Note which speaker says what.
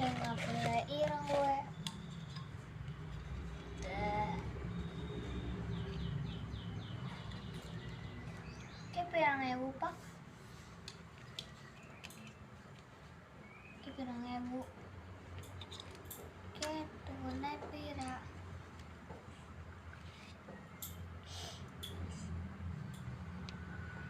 Speaker 1: Nggak boleh ireng gue. Kayak pirang ewu pak. Kayak pirang ewu. Kayak tuh naik pirang.